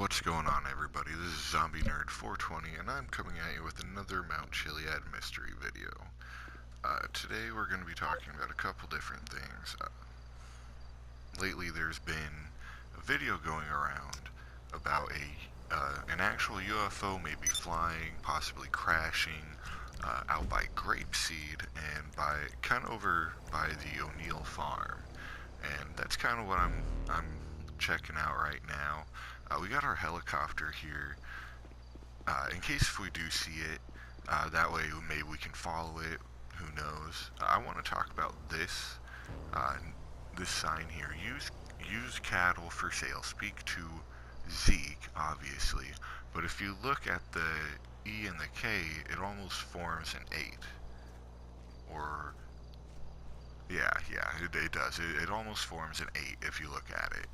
What's going on, everybody? This is Zombie Nerd 420, and I'm coming at you with another Mount Chiliad mystery video. Today we're going to be talking about a couple different things. Lately there's been a video going around about an actual UFO maybe flying, possibly crashing, out by Grapeseed and kind of over by the O'Neill farm. And that's kind of what I'm checking out right now. We got our helicopter here, in case if we do see it, that way maybe we can follow it, who knows. I want to talk about this sign here, use cattle for sale, speak to Zeke, obviously, but if you look at the E and the K, it almost forms an 8, or, yeah, it does, it almost forms an 8 if you look at it.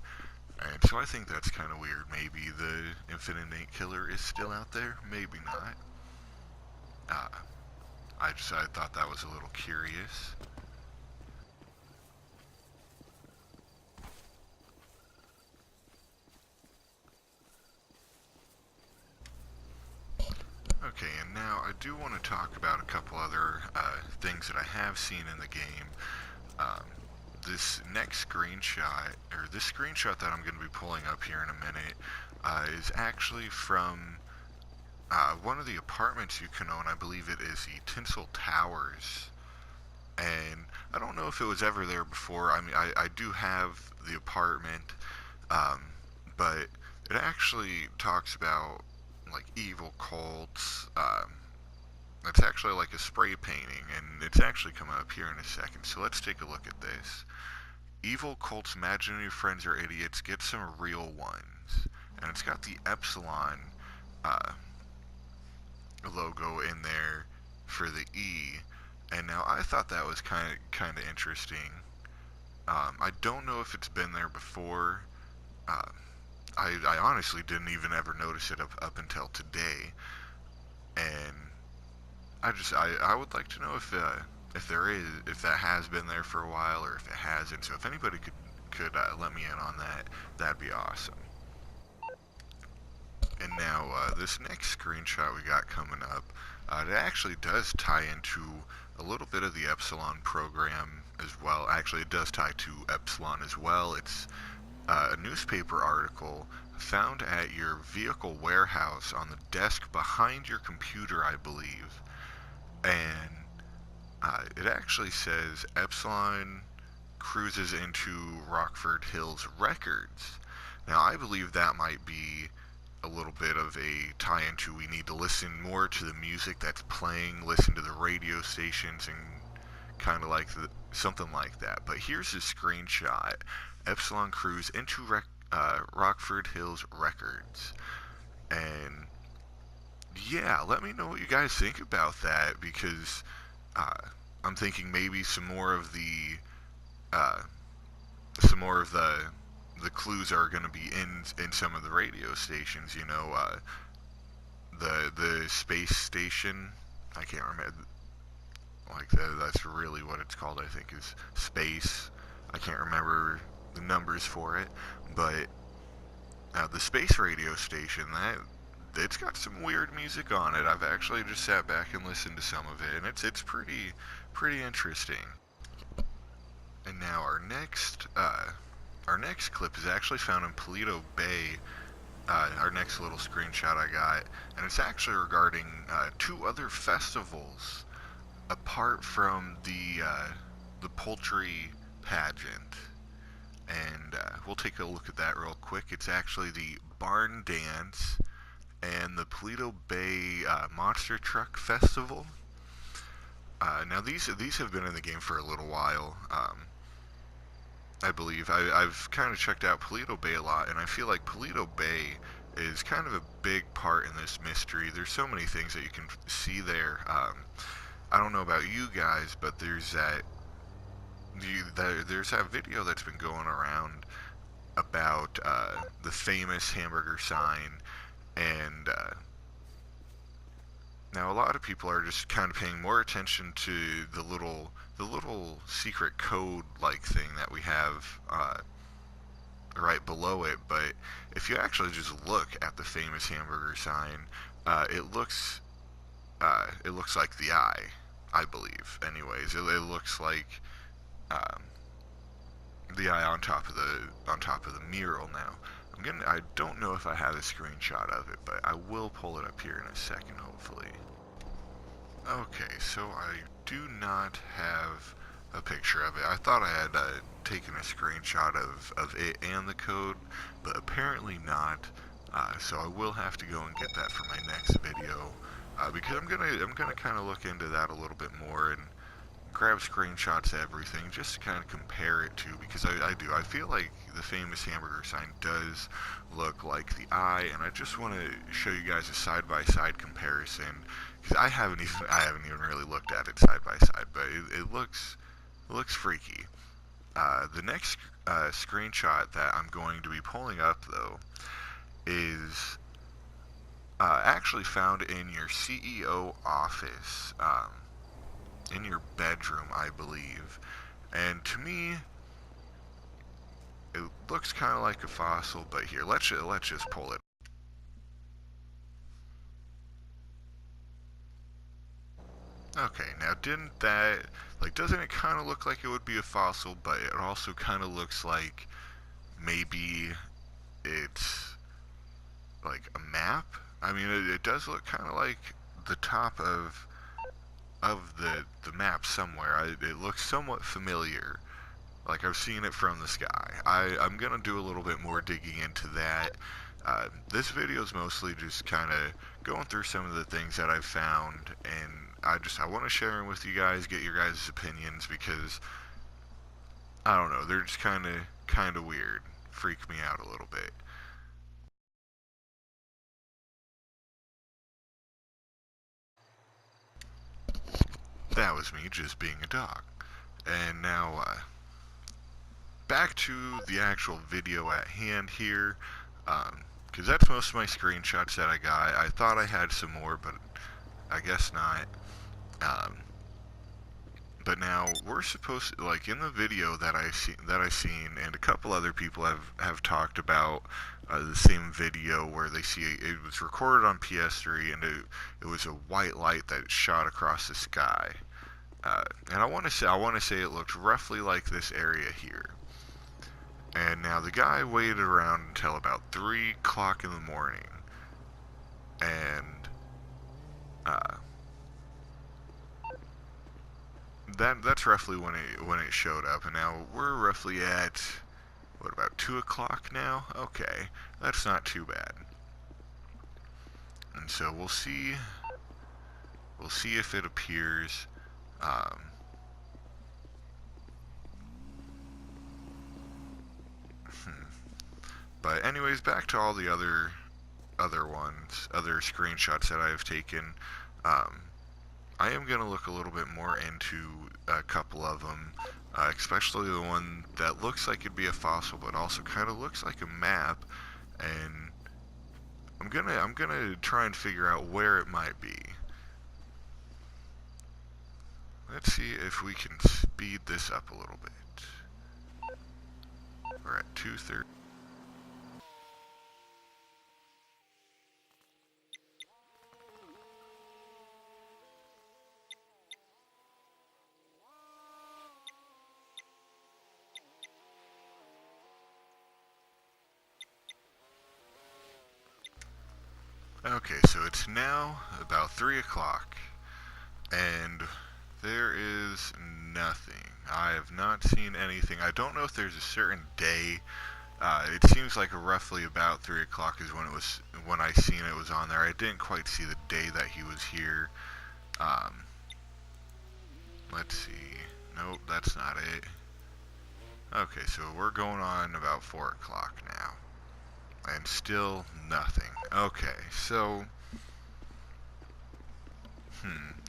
And so I think that's kind of weird. Maybe the Infinite Eight Killer is still out there. Maybe not. I thought that was a little curious. Okay, and now I do want to talk about a couple other things that I have seen in the game. This next screenshot, or this screenshot that I'm going to be pulling up here in a minute, is actually from one of the apartments you can own. I believe it is the Tinsel Towers. And I don't know if it was ever there before. I mean, I do have the apartment, but it actually talks about, like, evil cults. It's actually like a spray painting, and it's actually coming up here in a second. So let's take a look at this. Evil cults, imaginary friends are idiots, get some real ones. And it's got the Epsilon logo in there for the E. And now I thought that was kind of interesting. I don't know if it's been there before. I honestly didn't even ever notice it up until today. And I would like to know if that has been there for a while or if it hasn't. So if anybody could let me in on that, that'd be awesome. And now this next screenshot we got coming up, it actually does tie into a little bit of the Epsilon program as well. Actually, it does tie to Epsilon as well. It's a newspaper article found at your vehicle warehouse on the desk behind your computer, I believe. And it actually says Epsilon cruises into Rockford Hills Records. Now, I believe that might be a little bit of a tie-in to we need to listen more to the music that's playing, listen to the radio stations, and kind of like something like that. But here's a screenshot. Epsilon cruise into Rockford Hills Records. And yeah, let me know what you guys think about that, because I'm thinking maybe some more of the clues are going to be in some of the radio stations. You know, the space station. I can't remember. Like that's really what it's called. I think is space. I can't remember the numbers for it, but the space radio station, it's got some weird music on it. I've actually just sat back and listened to some of it, and it's pretty interesting. And now our next clip is actually found in Paleto Bay. Our next little screenshot I got, and it's actually regarding two other festivals apart from the poultry pageant. And we'll take a look at that real quick. It's actually the Barn Dance and the Paleto Bay Monster Truck Festival. Now these have been in the game for a little while. I believe I've kind of checked out Paleto Bay a lot, and I feel like Paleto Bay is kind of a big part in this mystery. There's so many things that you can see there. I don't know about you guys, but there's that video that's been going around about the famous hamburger sign, and now a lot of people are just kind of paying more attention to the little secret code like thing that we have right below it, but if you actually just look at the famous hamburger sign, it looks like the eye, I believe. Anyways, it looks like um, the eye on top of the mural. Now, I don't know if I have a screenshot of it, but I will pull it up here in a second, hopefully. Okay, so I do not have a picture of it. I thought I had taken a screenshot of it and the code, but apparently not. So I will have to go and get that for my next video, because I'm gonna kind of look into that a little bit more and grab screenshots of everything just to kind of compare it to, because I feel like the famous hamburger sign does look like the eye, and I just want to show you guys a side-by-side comparison, because I haven't even really looked at it side by side, but it looks freaky. The next screenshot that I'm going to be pulling up, though, is actually found in your CEO office, in your bedroom, I believe. And to me, it looks kind of like a fossil, but here, let's just pull it. Okay, now doesn't it kind of look like it would be a fossil, but it also kind of looks like maybe it's like a map? I mean, it does look kind of like the top of the map somewhere. It looks somewhat familiar, like I've seen it from the sky. I'm gonna do a little bit more digging into that. This video is mostly just kind of going through some of the things that I've found, and I want to share them with you guys, get your guys' opinions, because I don't know, they're just kind of weird, freak me out a little bit. That was me just being a dog. And now, back to the actual video at hand here, because that's most of my screenshots that I got. I thought I had some more, but I guess not. But now we're supposed to, like in the video that I seen, and a couple other people have talked about the same video where they see it was recorded on PS3, and it was a white light that shot across the sky. And I want to say it looked roughly like this area here. And now the guy waited around until about 3 o'clock in the morning, and that's roughly when it showed up. And now we're roughly at what, about 2 o'clock now? Okay, that's not too bad. And so we'll see if it appears. But anyways, back to all the other screenshots that I have taken. I am going to look a little bit more into a couple of them, especially the one that looks like it'd be a fossil, but also kind of looks like a map, and I'm gonna try and figure out where it might be. Let's see if we can speed this up a little bit. We're at 2:30. Okay, so it's now about 3 o'clock, and there is nothing. I have not seen anything. I don't know if there's a certain day. It seems like roughly about 3 o'clock is when I seen it was on there. I didn't quite see the day that he was here. Let's see. Nope, that's not it. Okay, so we're going on about 4 o'clock now. And still nothing. Okay, so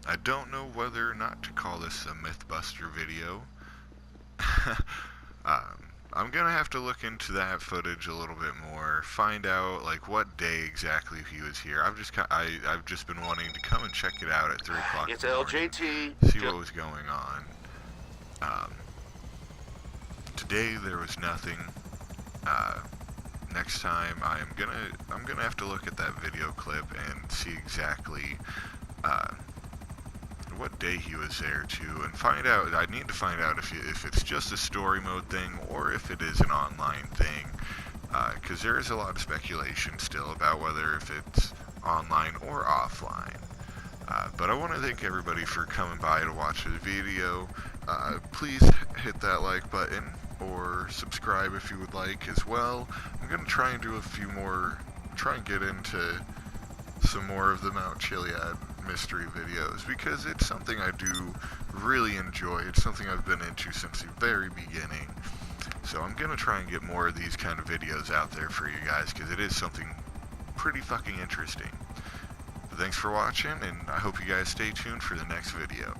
I don't know whether or not to call this a Mythbuster video. I'm gonna have to look into that footage a little bit more, find out like what day exactly he was here. I've just been wanting to come and check it out at 3 o'clock. It's LJT. See what was going on. Today there was nothing. Next time I'm gonna have to look at that video clip and see exactly what day he was there to, and find out. I need to find out if it's just a story mode thing or if it is an online thing, because there is a lot of speculation still about whether if it's online or offline. But I want to thank everybody for coming by to watch this video. Please hit that like button or subscribe if you would like as well. I'm going to try and do a few more, try and get into some more of the Mount Chiliad mystery videos, because it's something I do really enjoy. It's something I've been into since the very beginning. So I'm going to try and get more of these kind of videos out there for you guys, because it is something pretty fucking interesting. But thanks for watching, and I hope you guys stay tuned for the next video.